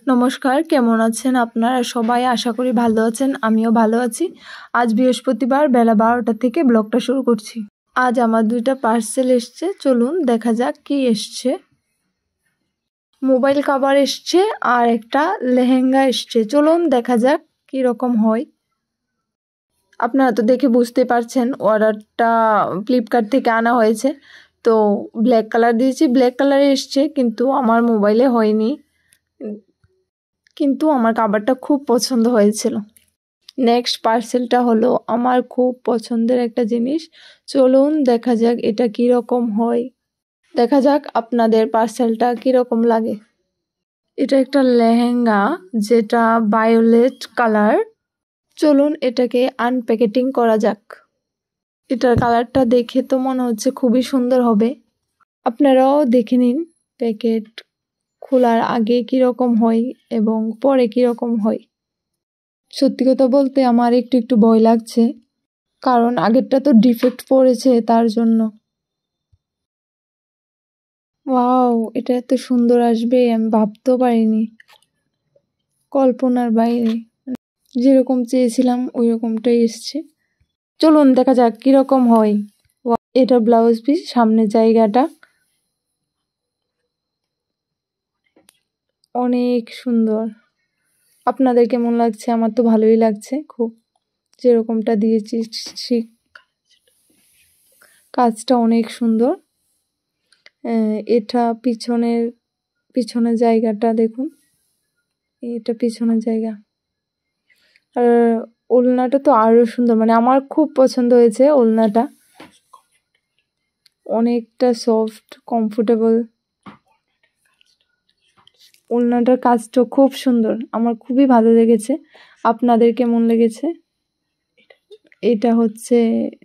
নমস্কার, কেমন আছেন আপনারা সবাই? আশা করি ভালো আছেন, আমিও ভালো আছি। আজ বৃহস্পতিবার বেলা 12টা থেকে ব্লগটা শুরু করছি। আজ আমার 2টা পার্সেল এসছে, চলুন দেখা যাক কি এসছে। মোবাইল কভার এসছে আর একটা লেহেঙ্গা এসছে, চলুন দেখা যাক কি রকম হয়। আপনারা তো দেখে বুঝতে পারছেন অর্ডারটা ফ্লিপকার্ট থেকে আনা হয়েছে। তো ব্ল্যাক কালার দিয়েছি, ব্ল্যাক কালারে এসছে, কিন্তু আমার মোবাইলে হয়নি। কিন্তু আমার কাভারটা খুব পছন্দ হয়েছিল। নেক্সট পার্সেলটা হলো আমার খুব পছন্দের একটা জিনিস, চলুন দেখা যাক এটা কীরকম হয়। দেখা যাক আপনাদের পার্সেলটা কীরকম লাগে। এটা একটা লেহেঙ্গা যেটা ভায়োলেট কালার। চলুন এটাকে আনপ্যাকেটিং করা যাক। এটার কালারটা দেখে তো মনে হচ্ছে খুবই সুন্দর হবে। আপনারাও দেখে নিন প্যাকেট খোলার আগে কীরকম হয় এবং পরে কীরকম হয়। সত্যি কথা বলতে আমার একটু ভয় লাগছে, কারণ আগেরটা তো ডিফেক্ট পড়েছে তার জন্য। ওয়াও, এটা এত সুন্দর আসবে আমি ভাবতেও পারিনি, কল্পনার বাইরে। যেরকম চেয়েছিলাম ওই রকমটাই এসছে। চলুন দেখা যাক কীরকম হয়। এটা ব্লাউজ পিস, সামনের জায়গাটা অনেক সুন্দর। আপনাদের কেমন লাগছে? আমার তো ভালোই লাগছে খুব, যেরকমটা দিয়েছি ঠিক কাজটা অনেক সুন্দর। এটা পিছনের জায়গাটা দেখুন, এটা পিছনের জায়গা। আর ওড়নাটা তো আরও সুন্দর, মানে আমার খুব পছন্দ হয়েছে ওড়নাটা, অনেকটা সফট কমফোর্টেবল। ওড়নাটার কাজটা খুব সুন্দর, আমার খুবই ভালো লেগেছে। আপনাদের কেমন লেগেছে? এটা হচ্ছে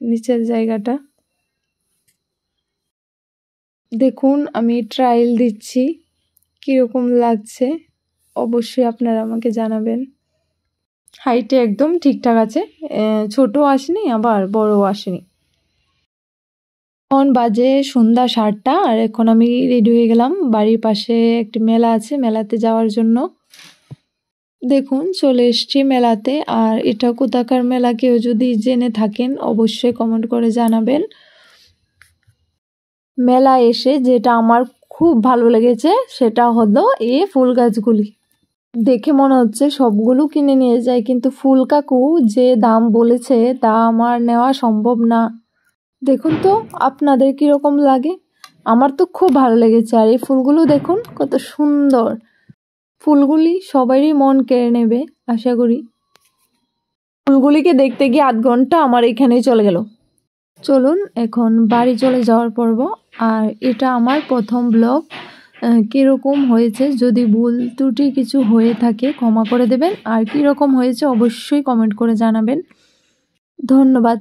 নিচের জায়গাটা দেখুন, আমি ট্রায়াল দিচ্ছি, কীরকম লাগছে অবশ্যই আপনারা আমাকে জানাবেন। হাইটে একদম ঠিকঠাক আছে, ছোটও আসেনি আবার বড়ও আসেনি। এখন বাজে সন্ধ্যা 7টা, আর এখন আমি রেডি হয়ে গেলাম। বাড়ির পাশে একটি মেলা আছে, মেলাতে যাওয়ার জন্য। দেখুন চলে এসছি মেলাতে। আর এটা কোথাকার মেলা কেউ যদি জেনে থাকেন অবশ্যই কমেন্ট করে জানাবেন। মেলা এসে যেটা আমার খুব ভালো লেগেছে সেটা হলো এই ফুল গাছগুলি। দেখে মনে হচ্ছে সবগুলো কিনে নিয়ে যায়, কিন্তু ফুল কাকু যে দাম বলেছে তা আমার নেওয়া সম্ভব না। দেখুন তো আপনাদের কীরকম লাগে? আমার তো খুব ভালো লেগেছে। আর এই ফুলগুলো দেখুন কত সুন্দর, ফুলগুলি সবারই মন কেড়ে নেবে আশা করি। ফুলগুলিকে দেখতে গিয়ে 8 ঘন্টা আমার এখানেই চলে গেল। চলুন এখন বাড়ি চলে যাওয়ার পর্ব। আর এটা আমার প্রথম ব্লগ, কীরকম হয়েছে যদি ভুল ত্রুটি কিছু হয়ে থাকে ক্ষমা করে দেবেন। আর কীরকম হয়েছে অবশ্যই কমেন্ট করে জানাবেন। ধন্যবাদ।